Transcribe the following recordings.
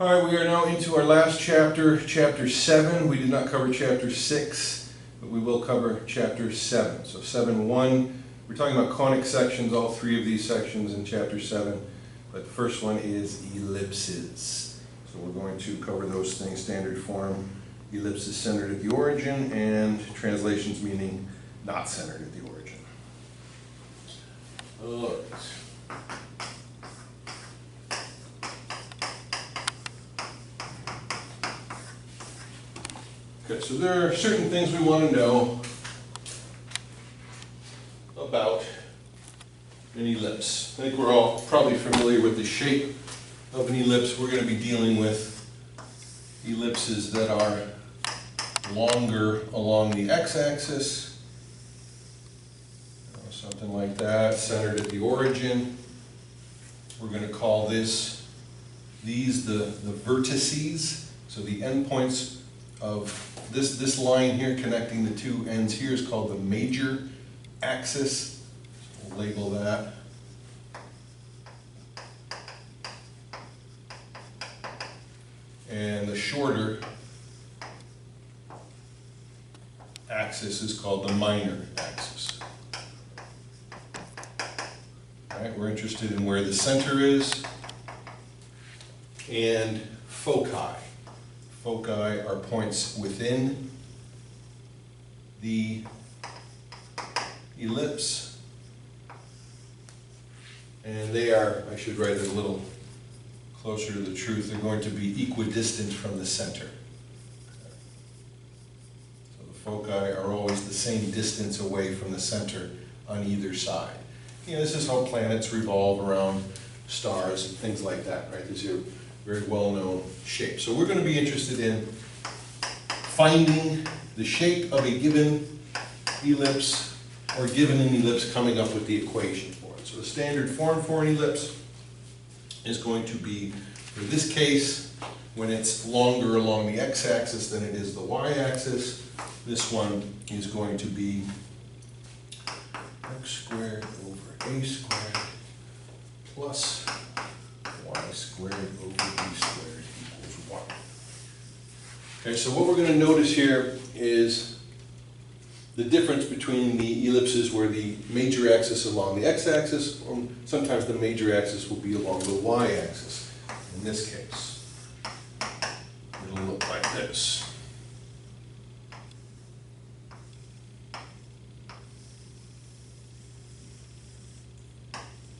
All right, we are now into our last chapter, chapter 7. We did not cover chapter 6, but we will cover chapter 7. So 7.1, we're talking about conic sections, all three of these sections in chapter 7. But the first one is ellipses. So we're going to cover those things, standard form, ellipses centered at the origin, and translations meaning not centered at the origin. All right. Okay, so there are certain things we want to know about an ellipse. I think we're all probably familiar with the shape of an ellipse. We're going to be dealing with ellipses that are longer along the x-axis, something like that, centered at the origin. We're going to call these the vertices, so the endpoints of this line here connecting the two ends here is called the major axis. So we'll label that. And the shorter axis is called the minor axis. All right, we're interested in where the center is and foci. Foci are points within the ellipse, and they are, I should write it a little closer to the truth, they're going to be equidistant from the center. So the foci are always the same distance away from the center on either side. You know, this is how planets revolve around stars and things like that, right? These are very well-known shapes. So we're going to be interested in finding the shape of a given ellipse, or given an ellipse, coming up with the equation for it. So the standard form for an ellipse is going to be, for this case, when it's longer along the x-axis than it is the y-axis, this one is going to be x squared over a squared plus y squared over b squared equals 1. Okay, so what we're going to notice here is the difference between the ellipses where the major axis is along the x-axis, or sometimes the major axis will be along the y-axis. In this case, it'll look like this.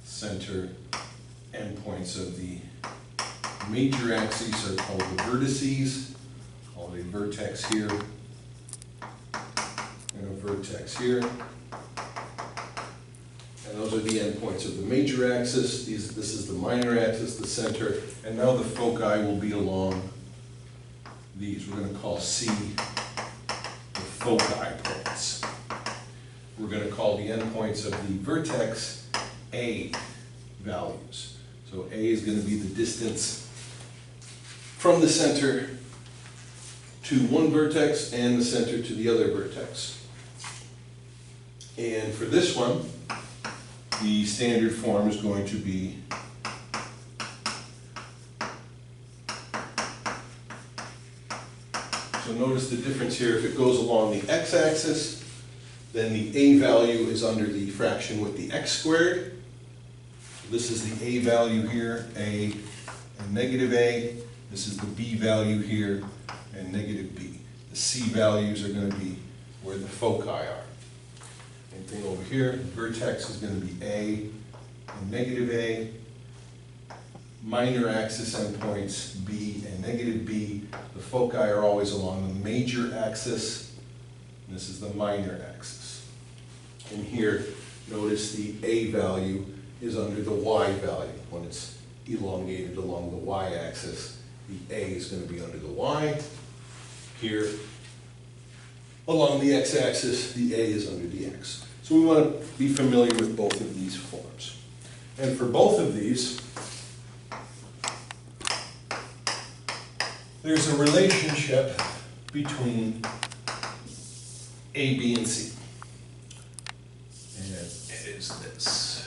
Center endpoints of the major axes are called the vertices. Called a vertex here and a vertex here. And those are the endpoints of the major axis. This is the minor axis, the center, and now the foci will be along these. We're going to call C the foci points. We're going to call the endpoints of the vertex A values. So A is going to be the distance from the center to one vertex and the center to the other vertex. And for this one, the standard form is going to be so notice the difference here. If it goes along the x-axis, then the A value is under the fraction with the x squared. This is the A value here, A and negative A. This is the B value here and negative B. The C values are going to be where the foci are. Same thing over here. The vertex is going to be A and negative A. Minor axis endpoints B and negative B. The foci are always along the major axis. And this is the minor axis. And here, notice the A value is under the y value. When it's elongated along the y-axis, the A is going to be under the y. Here, along the x-axis, the A is under the x. So we want to be familiar with both of these forms. And for both of these, there's a relationship between A, B, and C. And it is this.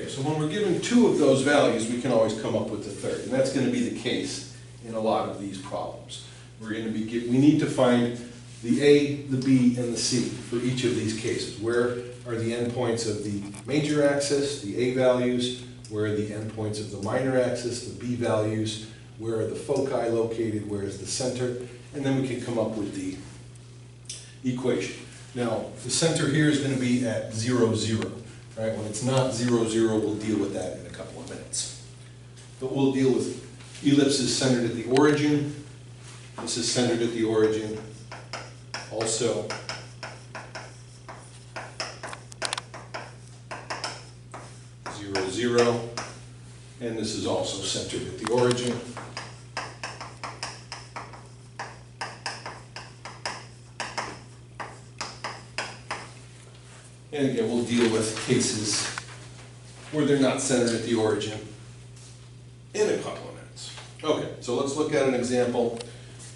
so when we're given two of those values, we can always come up with the third, and that's going to be the case in a lot of these problems. We're going to be we need to find the A, the B, and the C for each of these cases. Where are the endpoints of the major axis, the A values? Where are the endpoints of the minor axis, the B values? Where are the foci located? Where is the center? And then we can come up with the equation. Now, the center here is going to be at 0, 0. Right? When it's not 0, 0, we'll deal with that in a couple of minutes. But we'll deal with ellipses centered at the origin. This is centered at the origin. Also, zero, 0, and this is also centered at the origin. And again, we'll deal with cases where they're not centered at the origin in a couple of minutes. Okay, so let's look at an example.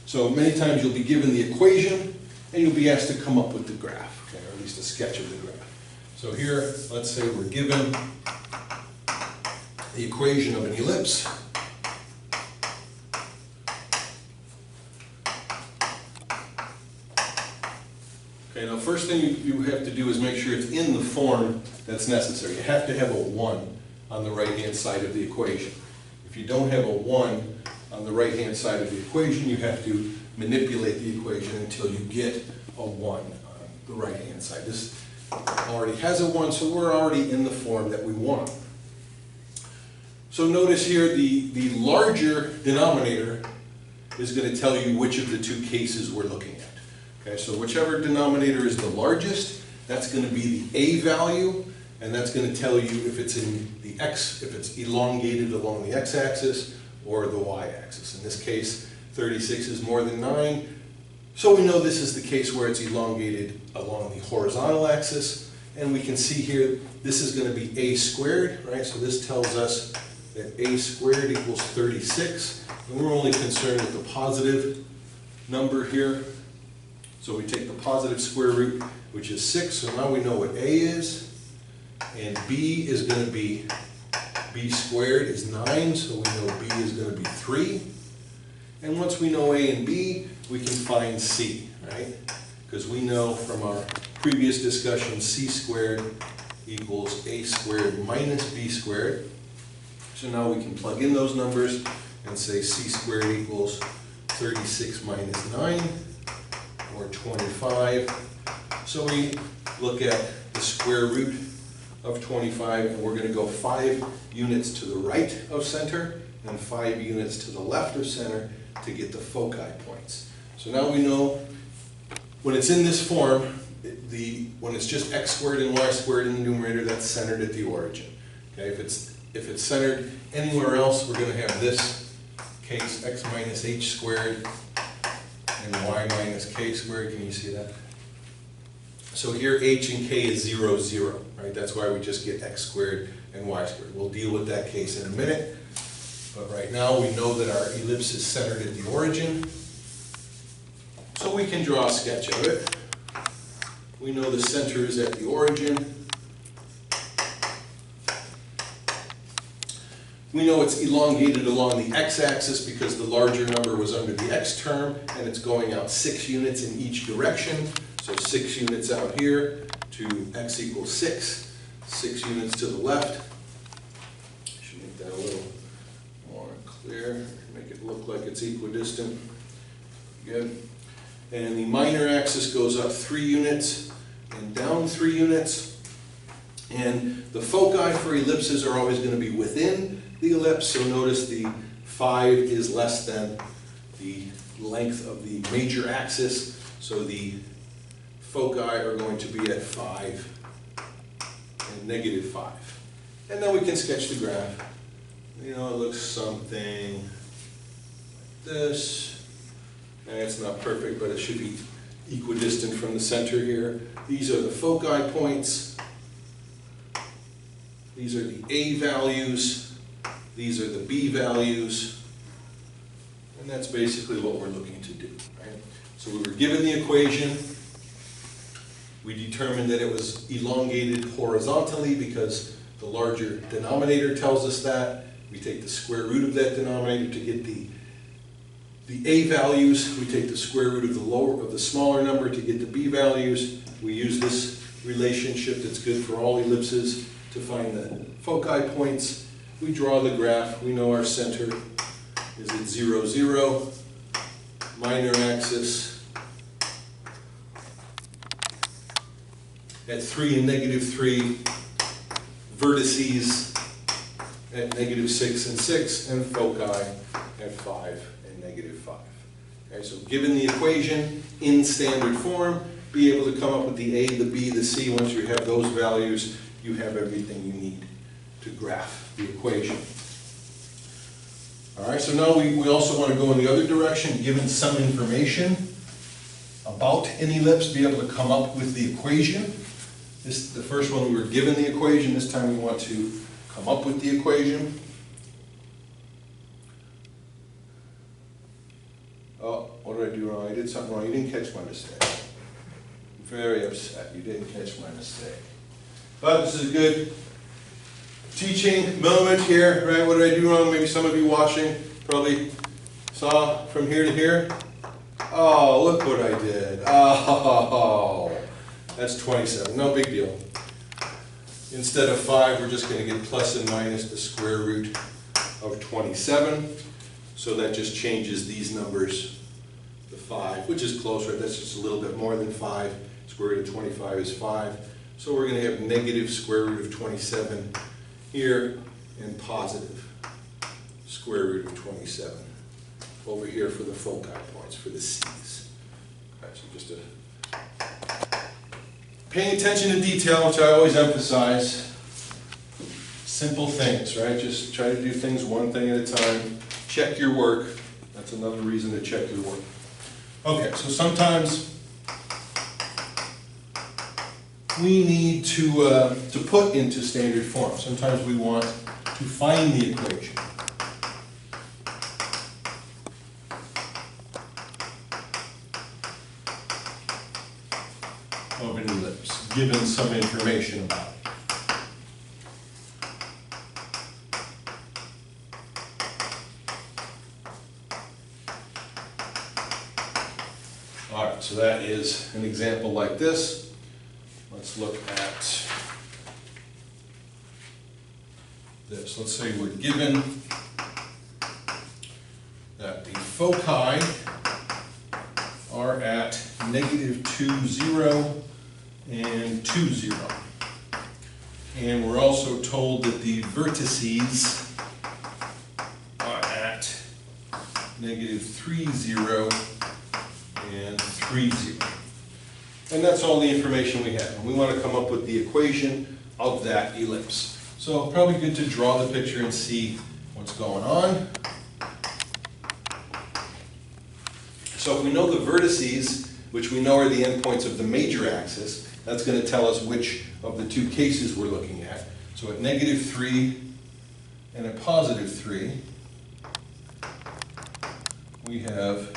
So many times you'll be given the equation and you'll be asked to come up with the graph, okay, or at least a sketch of the graph. So here, let's say we're given the equation of an ellipse. Okay, now first thing you have to do is make sure it's in the form that's necessary. You have to have a 1 on the right-hand side of the equation. If you don't have a 1 on the right-hand side of the equation, you have to manipulate the equation until you get a 1 on the right-hand side. This already has a 1, so we're already in the form that we want. So notice here the larger denominator is going to tell you which of the two cases we're looking at. Okay, so whichever denominator is the largest, that's going to be the A value, and that's going to tell you if it's in the X, if it's elongated along the X-axis or the Y-axis. In this case, 36 is more than 9, so we know this is the case where it's elongated along the horizontal axis, and we can see here this is going to be A squared, right? So this tells us that A squared equals 36, and we're only concerned with the positive number here. So we take the positive square root, which is 6, so now we know what A is, and B is going to be, B squared is 9, so we know B is going to be 3. And once we know A and B, we can find C, right? Because we know from our previous discussion, C squared equals A squared minus B squared. So now we can plug in those numbers and say C squared equals 36 minus 9, or 25. So we look at the square root of 25, and we're going to go 5 units to the right of center and 5 units to the left of center to get the foci points. So now we know when it's in this form, when it's just x squared and y squared in the numerator, that's centered at the origin. Okay, if it's centered anywhere else, we're going to have this case, x minus h squared and y minus k squared. Can you see that? So here h and k is 0, 0, right? That's why we just get x squared and y squared. We'll deal with that case in a minute. But right now we know that our ellipse is centered at the origin. So we can draw a sketch of it. We know the center is at the origin. We know it's elongated along the x-axis because the larger number was under the x term, and it's going out 6 units in each direction. So 6 units out here to x equals 6, 6 units to the left. I should make that a little more clear, make it look like it's equidistant. Good. And the minor axis goes up 3 units and down 3 units. And the foci for ellipses are always going to be within the ellipse, so notice the 5 is less than the length of the major axis, so the foci are going to be at 5 and negative 5. And then we can sketch the graph. You know, it looks something like this. And it's not perfect, but it should be equidistant from the center here. These are the foci points. These are the A values. These are the B values, and that's basically what we're looking to do, right? So we were given the equation. We determined that it was elongated horizontally because The larger denominator tells us that. We take the square root of that denominator to get the a values. We take the square root of the smaller number to get the b values. We use this relationship that's good for all ellipses to find the foci points. We draw the graph. We know our center is at 0, 0. Minor axis at 3 and -3. Vertices at -6 and 6, and foci at 5 and -5. Okay, so given the equation in standard form, be able to come up with the A, the B, the C. Once you have those values, you have everything you need to graph the equation. All right, so now we also want to go in the other direction, given some information about an ellipse, be able to come up with the equation. The first one we were given the equation, this time we want to come up with the equation. Oh, what did I do wrong? I did something wrong. You didn't catch my mistake. I'm very upset. You didn't catch my mistake. But this is a good teaching moment here, right? What did I do wrong? Maybe some of you watching probably saw from here to here. Oh, look what I did. Oh, that's 27. No big deal. Instead of 5, we're just going to get plus and minus the square root of 27. So that just changes these numbers to 5, which is close, right? That's just a little bit more than 5. Square root of 25 is 5. So we're going to have negative square root of 27 here and positive square root of 27 over here for the foci points, for the C's. Okay, so just paying attention to detail, which I always emphasize. Simple things, right? Just try to do things one thing at a time. Check your work. That's another reason to check your work. Okay, so sometimes we need to put into standard form. Sometimes we want to find the equation. Of an ellipse, given some information about it. All right, so that is an example like this. Let's look at this. Let's say we're given that the foci are at -2, 0, and 2, 0. And we're also told that the vertices are at -3, 0, and 3, 0. And that's all the information we have. And we want to come up with the equation of that ellipse. So probably good to draw the picture and see what's going on. So if we know the vertices, which we know are the endpoints of the major axis, that's going to tell us which of the two cases we're looking at. So at -3 and at +3, we have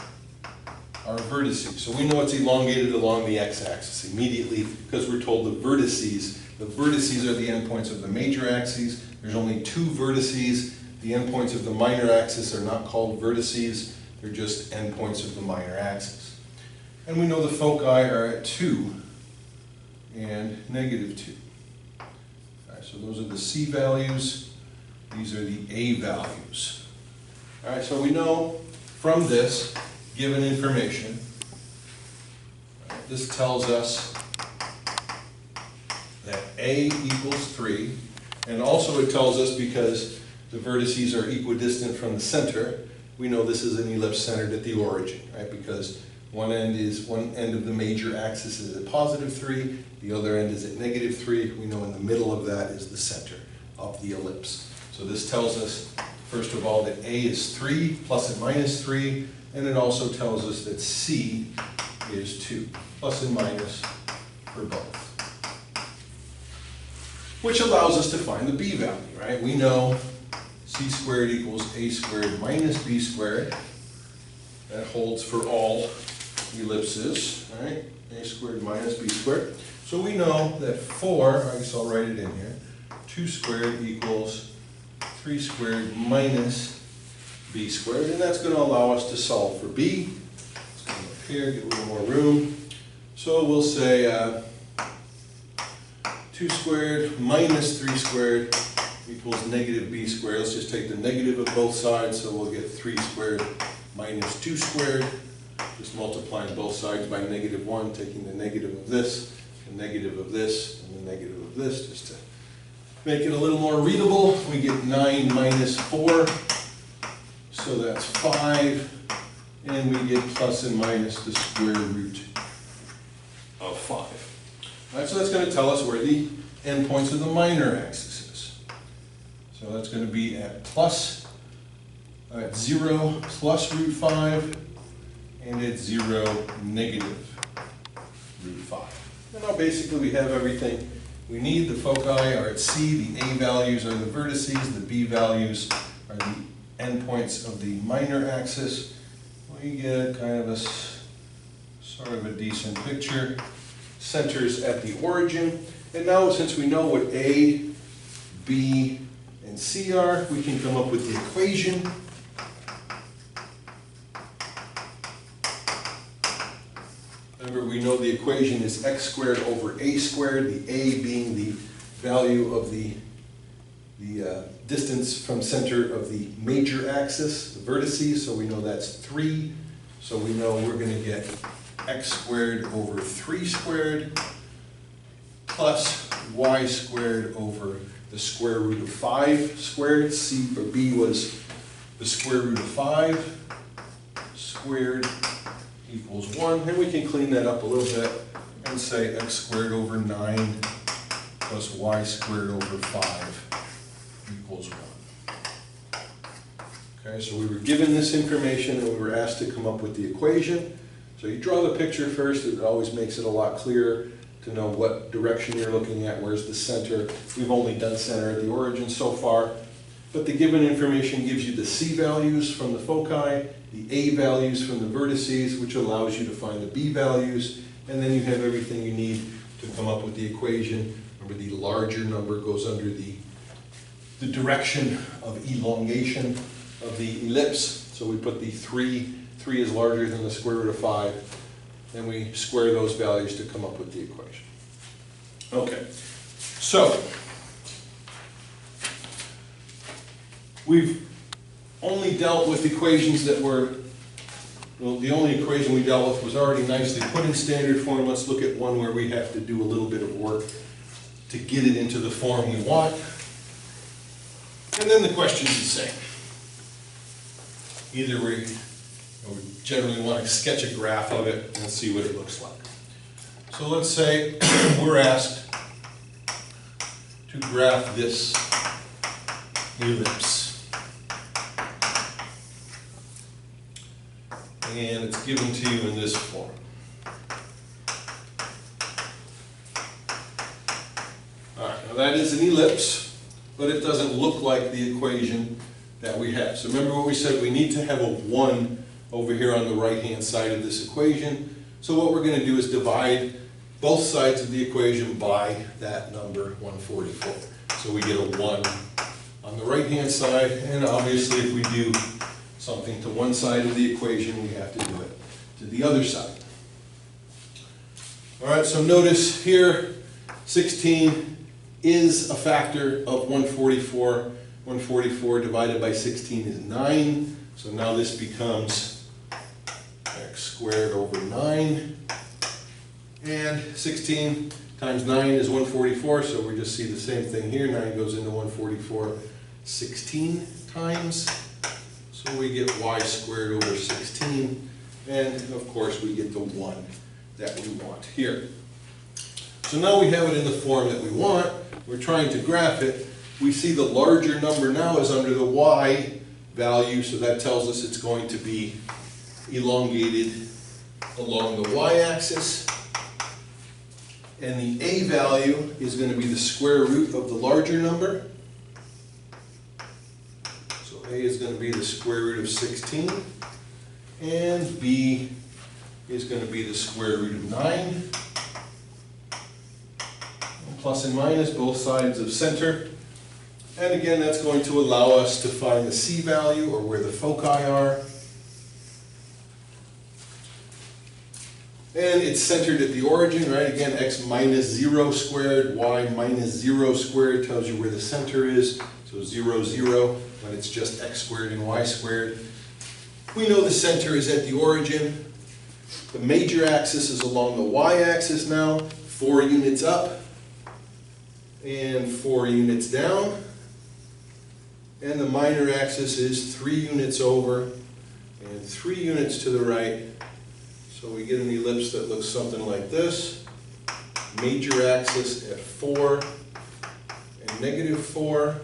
our vertices. So we know it's elongated along the x-axis immediately because we're told the vertices are the endpoints of the major axes. There's only 2 vertices. The endpoints of the minor axis are not called vertices. They're just endpoints of the minor axis. And we know the foci are at 2 and -2. All right, so those are the C values. These are the A values. All right, so we know from this given information, this tells us that A equals 3, and also it tells us because the vertices are equidistant from the center, we know this is an ellipse centered at the origin, right? Because one end of the major axis is at +3, the other end is at -3. We know in the middle of that is the center of the ellipse. So this tells us, first of all, that A is 3 plus and minus 3, and it also tells us that C is 2 plus and minus for both. Which allows us to find the B value, right? We know C squared equals A squared minus B squared. That holds for all ellipses, right? A squared minus B squared. So we know that 4, I guess I'll write it in here, 2 squared equals 3 squared minus b squared, and that's going to allow us to solve for b. Let's come up here, get a little more room. So we'll say 2 squared minus 3 squared equals negative b squared. Let's just take the negative of both sides, so we'll get 3 squared minus 2 squared. Just multiplying both sides by -1, taking the negative of this, the negative of this, and the negative of this, just to make it a little more readable. We get 9 minus 4, so that's 5, and we get plus and minus the square root of 5. All right, so that's going to tell us where the endpoints of the minor axis is. So that's going to be at 0 plus root 5, and at 0 negative root 5. And now basically we have everything we need. The foci are at C, the A values are the vertices, the B values are the endpoints of the minor axis. We get kind of a sort of a decent picture. Centers at the origin. And now since we know what A, B, and C are, we can come up with the equation. Remember, we know the equation is x squared over a squared, the a being the value of the distance from center of the major axis, the vertices, so we know that's 3. So we know we're going to get x squared over 3 squared plus y squared over the square root of 5 squared. C or B was the square root of 5 squared equals 1. And we can clean that up a little bit and say x squared over 9 plus y squared over 5 equals 1. Okay, so we were given this information and we were asked to come up with the equation. So you draw the picture first. It always makes it a lot clearer to know what direction you're looking at, where's the center. We've only done center at the origin so far, but the given information gives you the C values from the foci, the A values from the vertices, which allows you to find the B values, and then you have everything you need to come up with the equation. Remember, the larger number goes under the direction of elongation of the ellipse, so we put the 3 is larger than the square root of 5, and we square those values to come up with the equation. Okay, so we've only dealt with equations that were, well, the only equation we dealt with was already nicely put in standard form. Let's look at one where we have to do a little bit of work to get it into the form we want. And then the question's the same. Either we generally want to sketch a graph of it and see what it looks like. So let's say we're asked to graph this ellipse. And it's given to you in this form. All right, now that is an ellipse, but it doesn't look like the equation that we have. So remember what we said, we need to have a 1 over here on the right-hand side of this equation. So what we're going to do is divide both sides of the equation by that number, 144. So we get a 1 on the right-hand side, and obviously if we do something to one side of the equation, we have to do it to the other side. All right, so notice here, 16 is a factor of 144. 144 divided by 16 is 9. So now this becomes x squared over 9. And 16 times 9 is 144, so we just see the same thing here. 9 goes into 144 16 times. So we get y squared over 16. And of course we get the 1 that we want here. So now we have it in the form that we want. We're trying to graph it. We see the larger number now is under the y value, so that tells us it's going to be elongated along the y-axis. And the a value is going to be the square root of the larger number. So a is going to be the square root of 16. And b is going to be the square root of 9. Plus and minus, both sides of center. And again, that's going to allow us to find the C value, or where the foci are. And it's centered at the origin, right? Again, x minus 0 squared, y minus 0 squared tells you where the center is. So 0, 0, when it's just x squared and y squared. We know the center is at the origin. The major axis is along the y-axis now, 4 units up and 4 units down. And the minor axis is 3 units over and 3 units to the right. So we get an ellipse that looks something like this. Major axis at 4 and negative 4.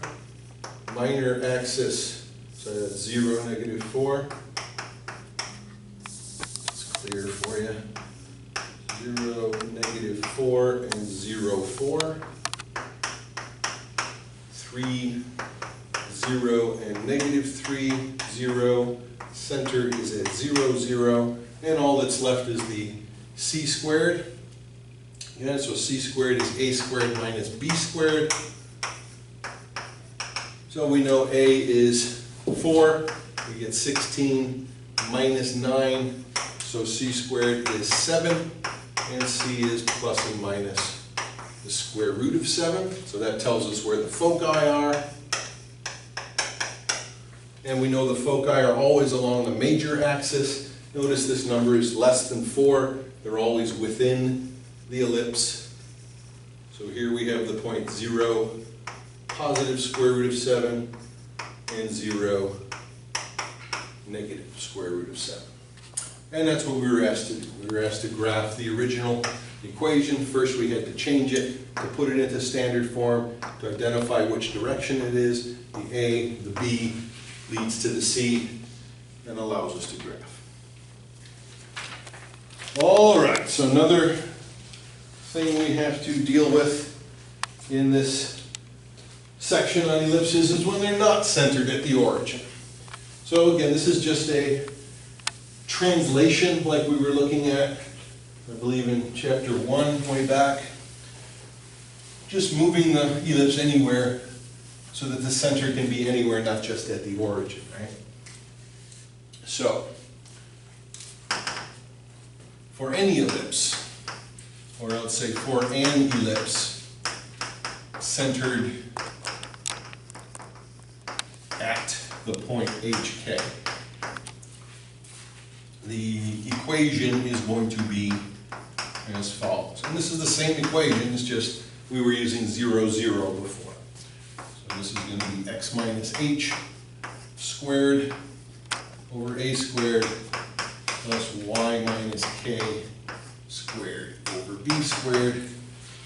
Minor axis, so that's 0, negative 4. It's clear for you. 0, negative 4, and 0, 4. 3, 0, and negative 3, 0. Center is at 0, 0. And all that's left is the c squared. Yeah, so c squared is a squared minus b squared. So we know a is 4. We get 16 minus 9. So c squared is 7. And c is plus and minus the square root of 7. So that tells us where the foci are. And we know the foci are always along the major axis. Notice this number is less than 4. They're always within the ellipse. So here we have the point 0, positive square root of 7, and 0, negative square root of 7. And that's what we were asked to do. We were asked to graph the original equation. First we had to change it, to put it into standard form, to identify which direction it is. The A, the B leads to the C, and allows us to graph. All right, so another thing we have to deal with in this section on ellipses is when they're not centered at the origin. So again, this is just a translation like we were looking at, I believe in chapter 1 way back. Just moving the ellipse anywhere so that the center can be anywhere, not just at the origin, right? So, for any ellipse, or let's say for an ellipse centered at the point HK, the equation is going to be as follows. And this is the same equation, it's just we were using 0, 0 before. So this is going to be x minus h squared over a squared plus y minus k squared over b squared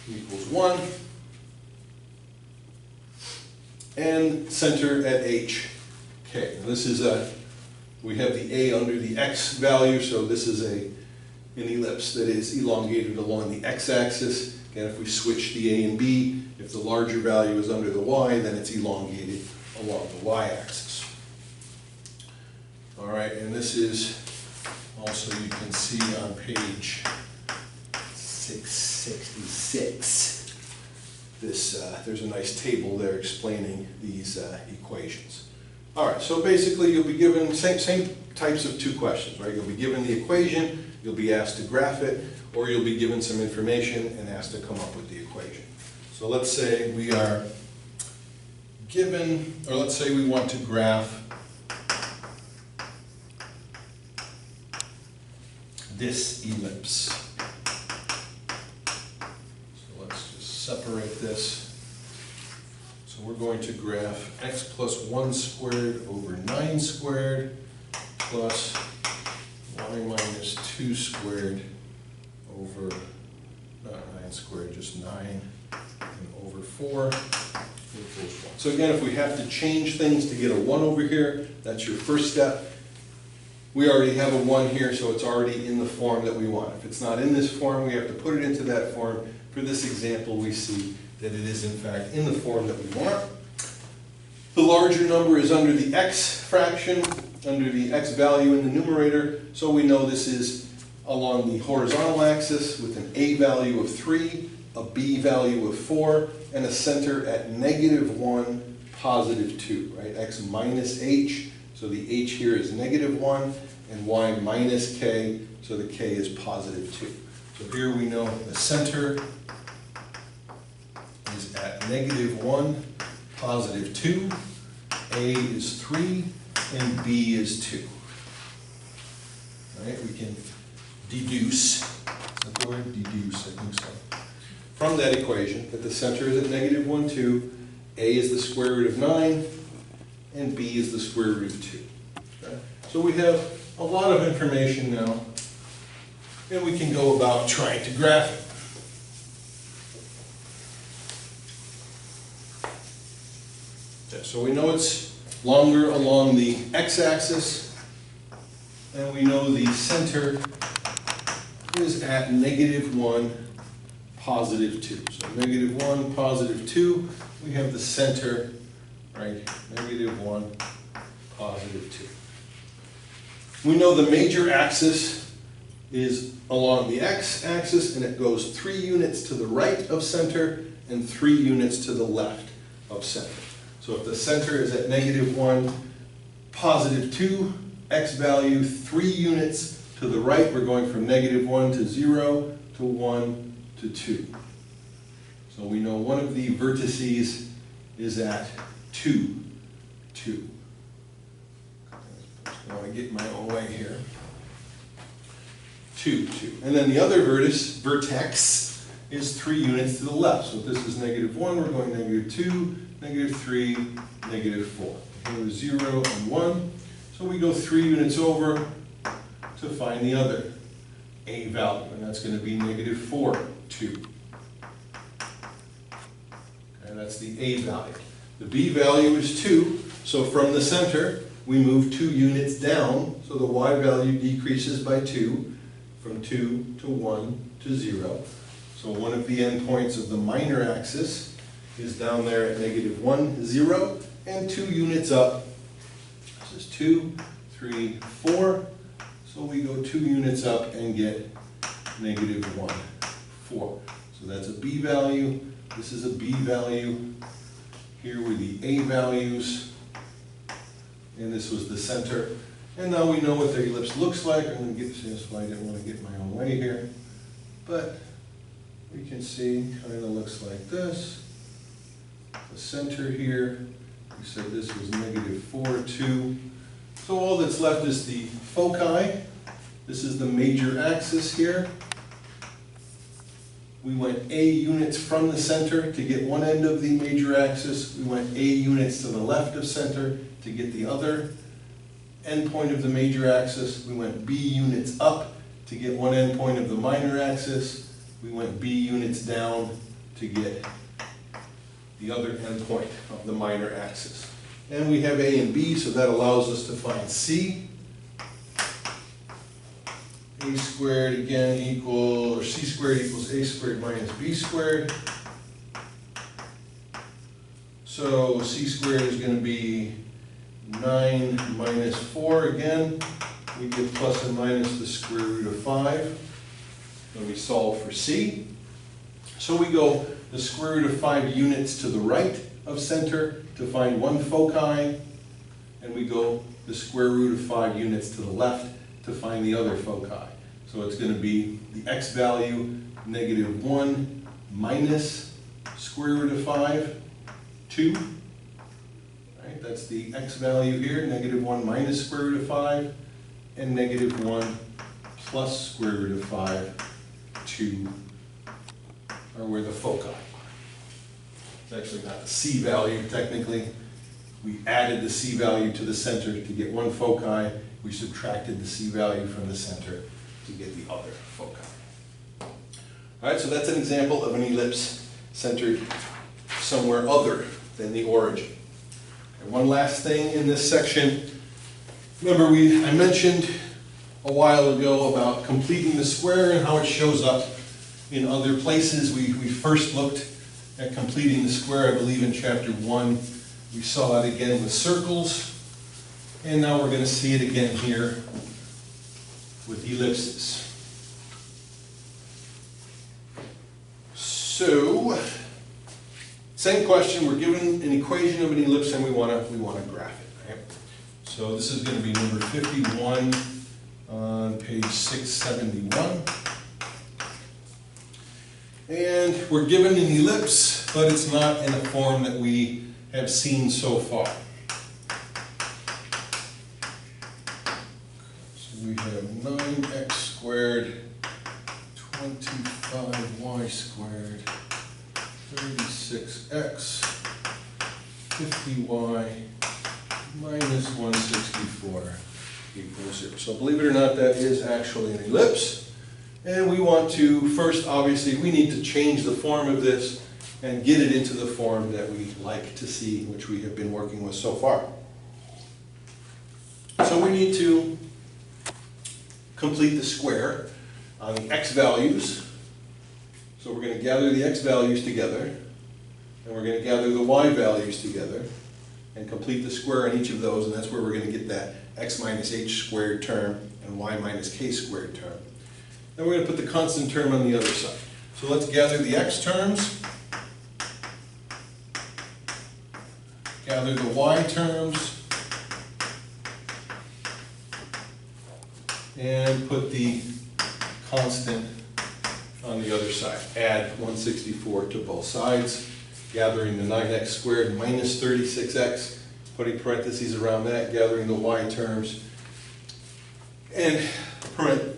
equals 1. And center at h. Okay, now this is we have the a under the x value, so this is an ellipse that is elongated along the x-axis. Again, if we switch the a and b, if the larger value is under the y, then it's elongated along the y-axis. All right, and this is also, you can see on page 666, there's a nice table there explaining these equations. All right, so basically you'll be given same types of 2 questions, right? You'll be given the equation, you'll be asked to graph it, or you'll be given some information and asked to come up with the equation. So let's say we are given, or let's say we want to graph this ellipse. So let's just separate this. So we're going to graph x plus 1 squared over 9 squared plus y minus 2 squared over, not 9 squared, just 9 and over 4 equals 1. So again, if we have to change things to get a 1 over here, that's your first step. We already have a 1 here, so it's already in the form that we want. If it's not in this form, we have to put it into that form. For this example, we see that it is in fact in the form that we want. The larger number is under the x fraction, under the x value in the numerator, so we know this is along the horizontal axis with an a value of 3, a b value of 4, and a center at -1, positive 2, right? X minus h, so the h here is negative 1, and y minus k, so the k is positive 2. So here we know the center is at negative 1, positive 2, a is 3, and b is 2. All right, we can deduce, is that the word? Deduce, I think so. From that equation, that the center is at negative 1, 2, a is the square root of 9, and b is the square root of 2. Okay? So we have a lot of information now, and we can go about trying to graph it. Okay, so we know it's longer along the x-axis, and we know the center is at negative 1, positive 2. So negative 1, positive 2, we have the center, right, negative 1, positive 2. We know the major axis is along the x-axis, and it goes 3 units to the right of center and 3 units to the left of center. So if the center is at negative 1, positive 2, x value 3 units to the right, we're going from negative 1 to 0 to 1 to 2. So we know one of the vertices is at 2, 2. I want to get my own way here. 2, 2. And then the other vertex is 3 units to the left. So if this is negative 1, we're going negative 2, negative 3, negative 4. Here is 0 and 1. So we go 3 units over to find the other a value, and that's going to be negative 4, 2. And that's the a value. The b value is 2, so from the center, we move 2 units down, so the y value decreases by 2, from 2 to 1 to 0. So one of the endpoints of the minor axis is down there at negative 1, 0, and 2 units up. This is 2, 3, 4. So we go 2 units up and get negative 1, 4. So that's a b value. This is a b value. Here were the a values. And this was the center. And now we know what the ellipse looks like. I'm going to get this, so I didn't want to get my own way here. But we can see kind of looks like this. The center here, we said this was negative 4, 2. So all that's left is the foci. This is the major axis here. We went a units from the center to get one end of the major axis. We went a units to the left of center to get the other endpoint of the major axis. We went b units up to get one endpoint of the minor axis. We went b units down to get the other endpoint of the minor axis. And we have a and b, so that allows us to find c. A squared again equals, or c squared equals a squared minus b squared. So c squared is going to be 9 minus 4 again. We get plus and minus the square root of 5. Then we solve for c. So we go the square root of 5 units to the right of center to find one foci, and we go the square root of 5 units to the left to find the other foci. So it's going to be the x value, negative 1 minus square root of 5, 2. Right, that's the x value here, negative 1 minus square root of 5, and negative 1 plus square root of 5, 2 are where the foci are. It's actually not the c value technically. We added the c value to the center to get one foci. We subtracted the c value from the center to get the other foci. All right, so that's an example of an ellipse centered somewhere other than the origin. And one last thing in this section. Remember, I mentioned a while ago about completing the square and how it shows up in other places. We first looked at completing the square, I believe, in chapter 1. We saw it again with circles. And now we're going to see it again here with ellipses. So, it same question, we're given an equation of an ellipse and we want to graph it, right? So this is going to be number 51 on page 671. And we're given an ellipse, but it's not in a form that we have seen so far. So we have 9x squared, 25y squared, 36x, 50y, minus 164 equals 0. So believe it or not, that is actually an ellipse. And we want to, first, obviously, we need to change the form of this and get it into the form that we like to see, which we have been working with so far. So we need to complete the square on the x values. So we're going to gather the x values together, and we're going to gather the y values together, and complete the square on each of those, and that's where we're going to get that x minus h squared term and y minus k squared term. Then we're going to put the constant term on the other side. So let's gather the x terms, gather the y terms, and put the constant on the other side. Add 164 to both sides, gathering the 9x squared minus 36x, putting parentheses around that, gathering the y terms, and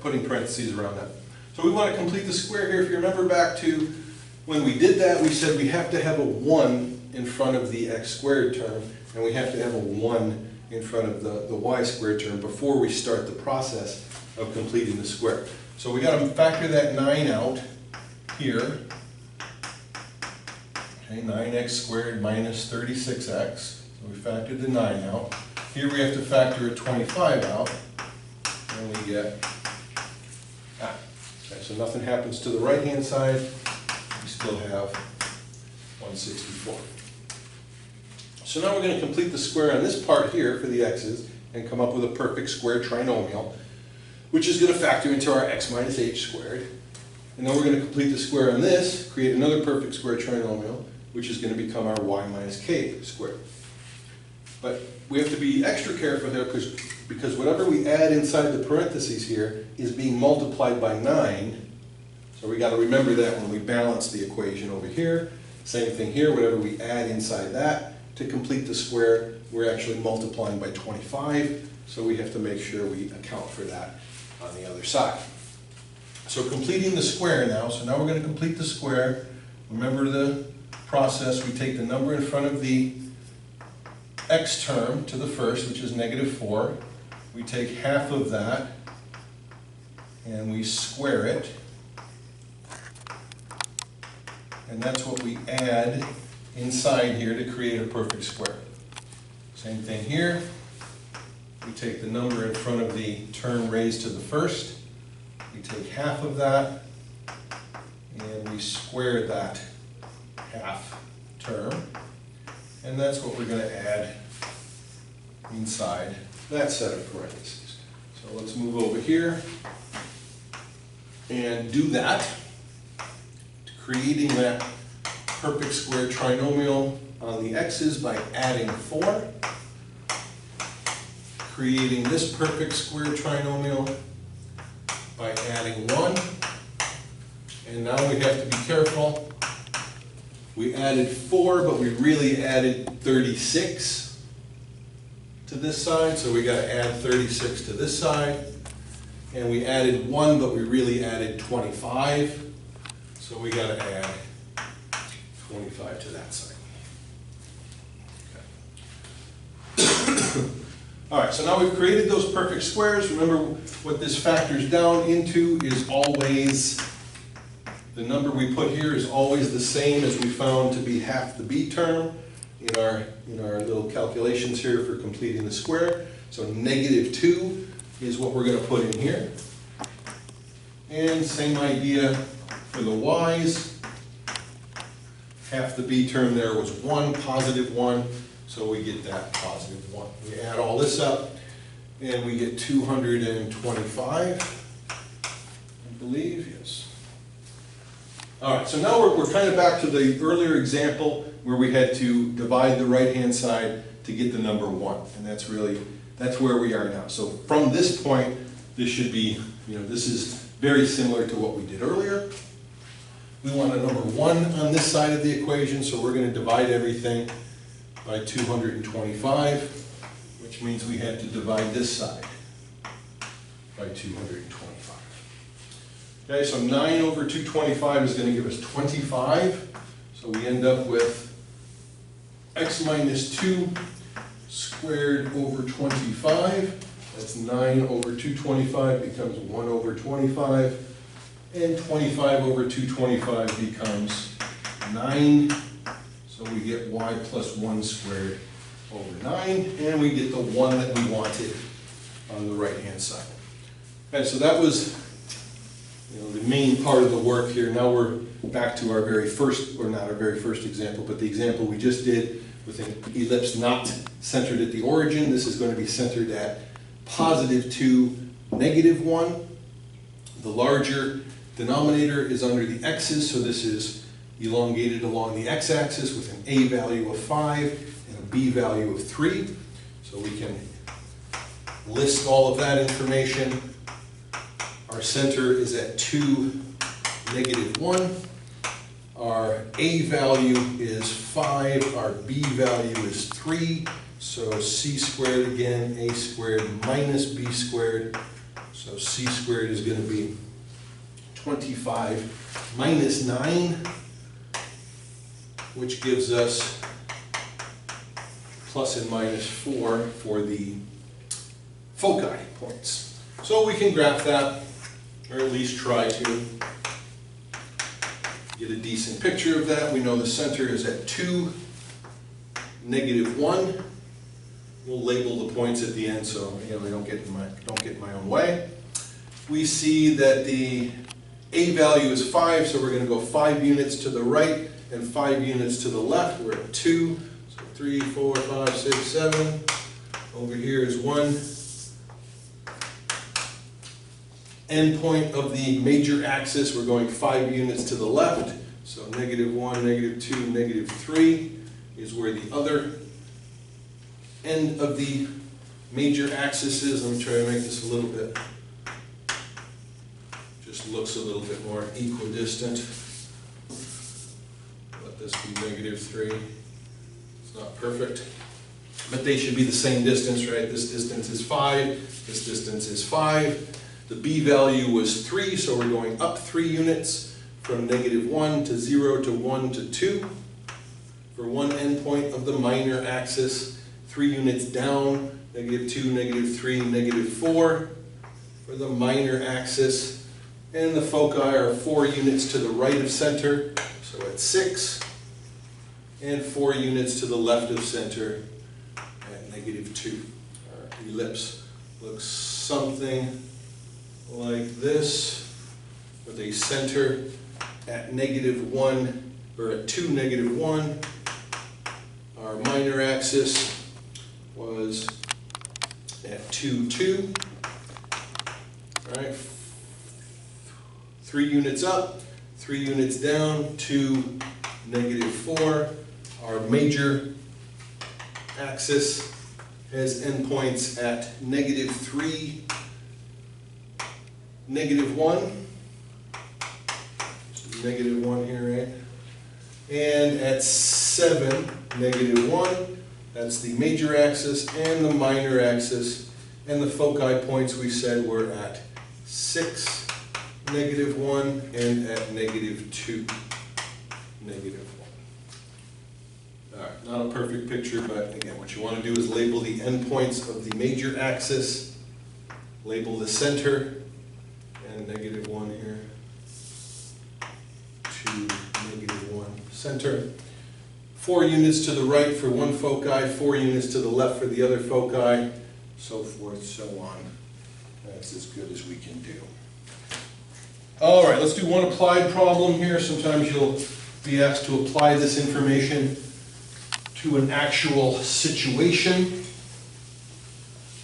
putting parentheses around that. So we want to complete the square here. If you remember back to when we did that, we said we have to have a 1 in front of the x squared term, and we have to have a 1 in front of the y squared term before we start the process of completing the square. So we got to factor that 9 out here. Okay, 9x squared minus 36x. So we factored the 9 out. Here we have to factor a 25 out. And we get okay, so nothing happens to the right-hand side. We still have 164. So now we're going to complete the square on this part here for the x's and come up with a perfect square trinomial, which is going to factor into our x minus h squared. And then we're going to complete the square on this, create another perfect square trinomial, which is going to become our y minus k squared. But we have to be extra careful there because whatever we add inside the parentheses here is being multiplied by 9. So we got to remember that when we balance the equation over here. Same thing here, whatever we add inside that to complete the square, we're actually multiplying by 25. So we have to make sure we account for that on the other side. So completing the square now. So now we're going to complete the square. Remember the process. We take the number in front of the x term to the first, which is -4. We take half of that and we square it. And that's what we add inside here to create a perfect square. Same thing here. We take the number in front of the term raised to the first. We take half of that and we square that half term. And that's what we're going to add inside that set of parentheses. So let's move over here and do that, creating that perfect square trinomial on the x's by adding 4, creating this perfect square trinomial by adding 1, and now we have to be careful. We added 4, but we really added 36 to this side, so we got to add 36 to this side. And we added 1, but we really added 25, so we got to add 25 to that side. Okay. All right, so now we've created those perfect squares. Remember, what this factors down into is always, the number we put here is always the same as we found to be half the b term in our little calculations here for completing the square. So -2 is what we're going to put in here. And same idea for the y's. Half the b term there was 1, +1, so we get that +1. We add all this up, and we get 225, I believe, yes. All right, so now we're kind of back to the earlier example where we had to divide the right-hand side to get the number 1. And that's where we are now. So from this point, this should be, this is very similar to what we did earlier. We want a number 1 on this side of the equation, so we're going to divide everything by 225, which means we have to divide this side by 225. Okay, so 9 over 225 is going to give us 25. So we end up with x minus 2 squared over 25. That's 9 over 225 becomes 1 over 25. And 25 over 225 becomes 9. So we get y plus 1 squared over 9. And we get the 1 that we wanted on the right-hand side. Okay, so that was the main part of the work here. Now we're back to our very first, or not our very first example, but the example we just did with an ellipse not centered at the origin. This is going to be centered at positive 2, negative 1. The larger denominator is under the x's, so this is elongated along the x-axis with an a value of 5 and a b value of 3. So we can list all of that information. Our center is at 2, negative 1. Our a value is 5, our b value is 3. So c squared again, a squared minus b squared. So c squared is going to be 25 minus 9, which gives us plus and minus 4 for the foci points. So we can graph that, or at least try to get a decent picture of that. We know the center is at 2, negative 1. We'll label the points at the end so they don't get in my own way. We see that the a value is 5, so we're going to go 5 units to the right and 5 units to the left. We're at 2, so 3, 4, 5, 6, 7. Over here is 1. Endpoint of the major axis, we're going 5 units to the left. So negative 1, negative 2, negative 3 is where the other end of the major axis is. Let me try to make this a little bit, just looks a little bit more equidistant. Let this be negative 3. It's not perfect, but they should be the same distance, right? This distance is 5, this distance is 5. The b value was 3, so we're going up 3 units from negative 1 to 0 to 1 to 2. For one endpoint of the minor axis, 3 units down, negative 2, negative 3, negative 4. For the minor axis, and the foci are 4 units to the right of center, so at 6. And 4 units to the left of center at negative 2. Our ellipse looks something like this, with a center at negative 1, or at 2, negative 1. Our minor axis was at 2, 2. All right, 3 units up, 3 units down, 2, negative 4. Our major axis has endpoints at negative 3, negative 1. So negative 1 here, right? And at 7, negative 1. That's the major axis and the minor axis. And the foci points we said were at 6, negative 1, and at negative 2, negative 1. All right, not a perfect picture, but again, what you want to do is label the endpoints of the major axis, label the center, and negative 1 here, 2, negative 1, center. 4 units to the right for one foci, 4 units to the left for the other foci, so forth, so on. That's as good as we can do. All right, let's do one applied problem here. Sometimes you'll be asked to apply this information to an actual situation.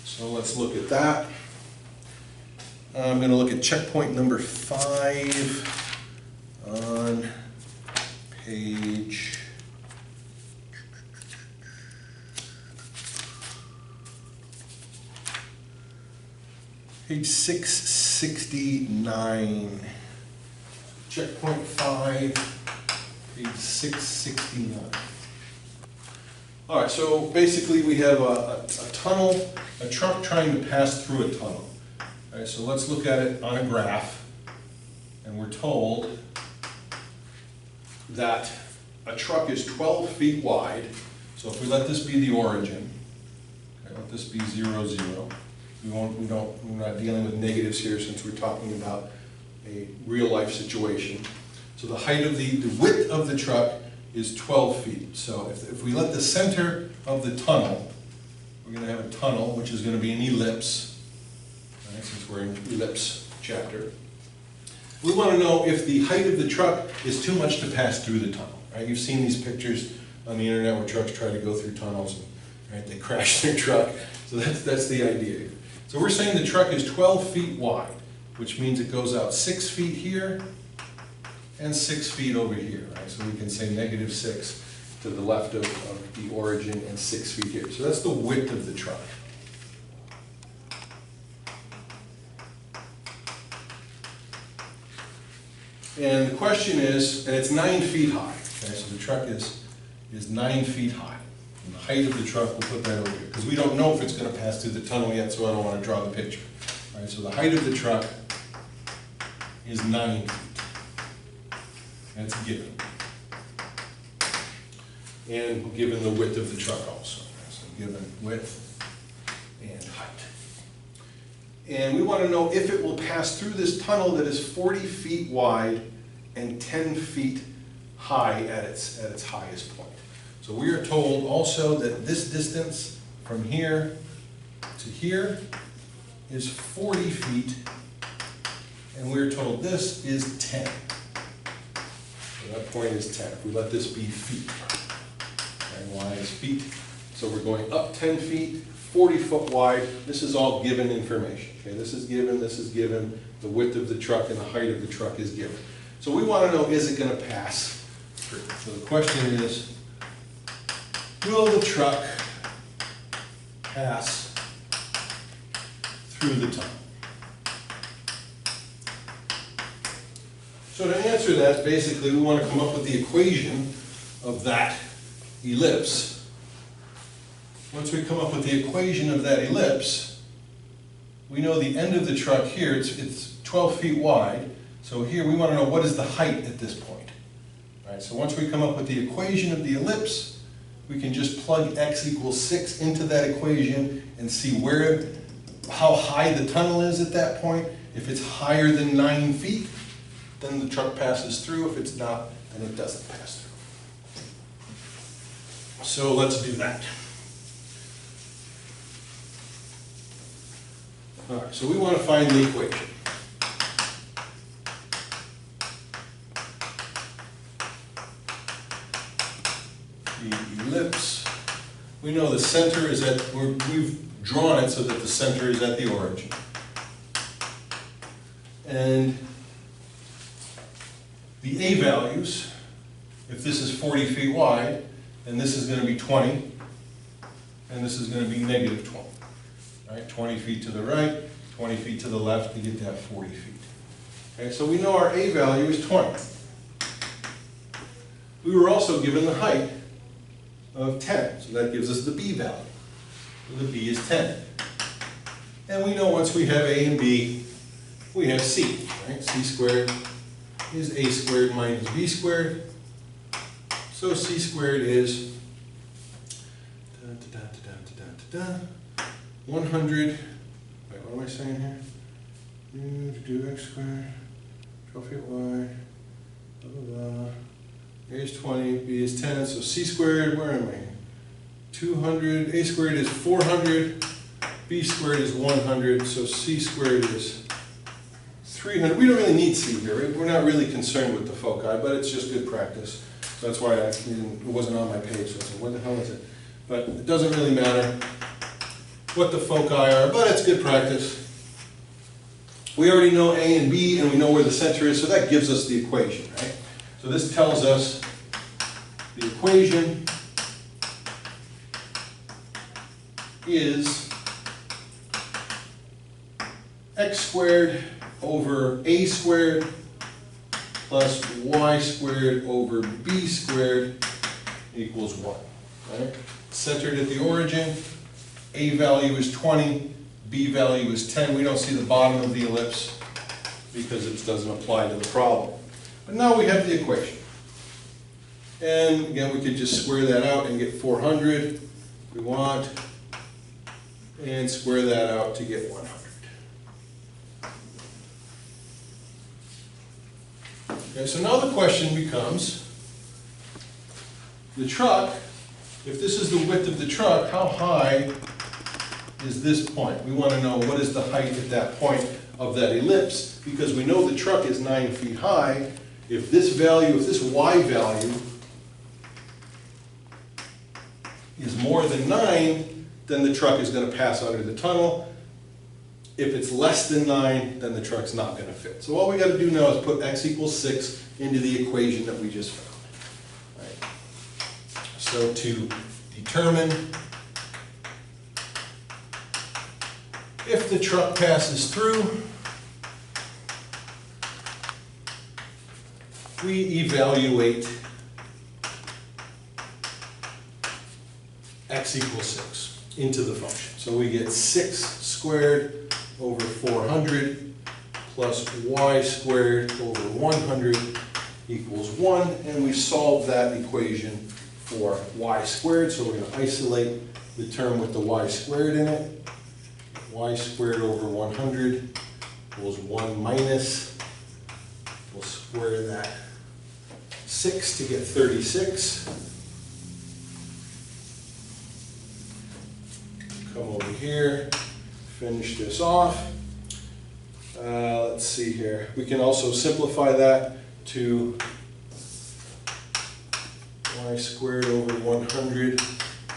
So let's look at that. I'm going to look at checkpoint number 5 on page Page 669. Checkpoint 5, page 669. All right, so basically we have a tunnel, a truck trying to pass through a tunnel. All right, so let's look at it on a graph. And we're told that a truck is 12 feet wide. So if we let this be the origin, okay, let this be 0, 0. We're not dealing with negatives here since we're talking about a real life situation. So the height of the width of the truck is 12 feet. So if we let the center of the tunnel, we're going to have a tunnel which is going to be an ellipse, right, since we're in ellipse chapter. We want to know if the height of the truck is too much to pass through the tunnel. Right? You've seen these pictures on the internet where trucks try to go through tunnels and right, they crash their truck. So that's the idea. So we're saying the truck is 12 feet wide, which means it goes out 6 feet here and 6 feet over here. Right? So we can say -6 to the left of the origin and 6 feet here. So that's the width of the truck. And the question is, and it's 9 feet high. Okay? So the truck is 9 feet high. And the height of the truck, we'll put that over here. Because we don't know if it's going to pass through the tunnel yet, so I don't want to draw the picture. All right, so the height of the truck is 9 feet. That's given. And given the width of the truck also. So given width and height. And we want to know if it will pass through this tunnel that is 40 feet wide and 10 feet high at its highest point. So we are told also that this distance from here to here is 40 feet, and we're told this is 10. So that point is 10. If we let this be feet, and y is feet, so we're going up 10 feet, 40 foot wide. This is all given information. Okay, this is given, the width of the truck and the height of the truck is given. So we want to know, is it going to pass through? So the question is, will the truck pass through the tunnel? So to answer that, basically we want to come up with the equation of that ellipse. Once we come up with the equation of that ellipse, we know the end of the truck here, it's 12 feet wide. So here we want to know what is the height at this point. All right, so once we come up with the equation of the ellipse, we can just plug x equals 6 into that equation and see how high the tunnel is at that point. If it's higher than 9 feet, then the truck passes through. If it's not, then it doesn't pass through. So let's do that. All right, so we want to find the equation. The ellipse, we know the center is we've drawn it so that the center is at the origin. And the A values, if this is 40 feet wide, then this is going to be 20, and this is going to be -20. Right? 20 feet to the right, 20 feet to the left to get that 40 feet. Okay, so we know our A value is 20. We were also given the height of 10, so that gives us the B value. So the B is 10. And we know once we have A and B, we have C. Right? C squared is A squared minus B squared. So C squared is 100, wait, what am I saying here? Do x squared, 12 feet wide, blah, blah, blah. A is 20, B is 10, so C squared, where am I? 200, A squared is 400, B squared is 100, so C squared is 300. We don't really need C here. We're not really concerned with the foci, but it's just good practice. So that's why it wasn't on my page, so I said, what the hell is it? But it doesn't really matter what the foci are, but it's good practice. We already know A and B, and we know where the center is, so that gives us the equation, right? So this tells us the equation is x squared over a squared plus y squared over b squared equals 1. Right? Centered at the origin, a value is 20, b value is 10. We don't see the bottom of the ellipse because it doesn't apply to the problem. But now we have the equation. And again, we could just square that out and get 400 if we want, and square that out to get 100. Okay, so now the question becomes, the truck, if this is the width of the truck, how high is this point? We want to know what is the height at that point of that ellipse, because we know the truck is 9 feet high. If this value, if this y value is more than 9, then the truck is going to pass under the tunnel. If it's less than 9, then the truck's not going to fit. So all we got to do now is put x equals 6 into the equation that we just found. Right. So to determine if the truck passes through, we evaluate x equals 6 into the function. So we get 6 squared over 400 plus y squared over 100 equals 1, and we solve that equation for y squared. So we're going to isolate the term with the y squared in it. Y squared over 100 equals 1 minus, we'll square that 6 to get 36. Come over here, finish this off. Let's see here. We can also simplify that to y squared over 100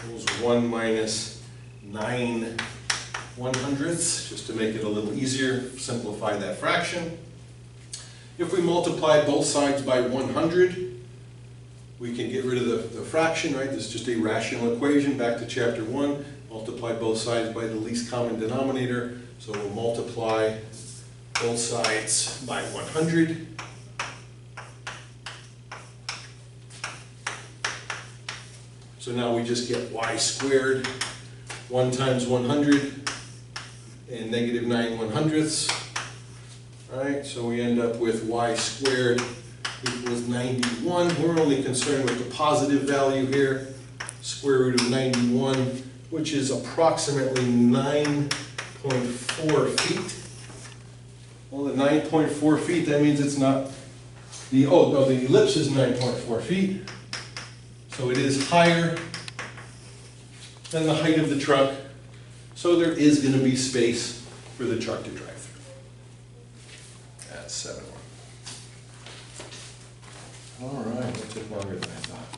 equals 1 minus 9 1/100ths, just to make it a little easier, simplify that fraction. If we multiply both sides by 100, we can get rid of the fraction, right? This is just a rational equation, back to chapter 1. Multiply both sides by the least common denominator. So we'll multiply both sides by 100. So now we just get y squared, 1 times 100, and negative 9 1/100ths. Right, so we end up with y squared equals 91. We're only concerned with the positive value here, square root of 91, which is approximately 9.4 feet. Well, the 9.4 feet, that means it's not the, oh no, the ellipse is 9.4 feet. So it is higher than the height of the truck. So there is going to be space for the truck to drive through. That's 7-1. All right, that took longer than I thought.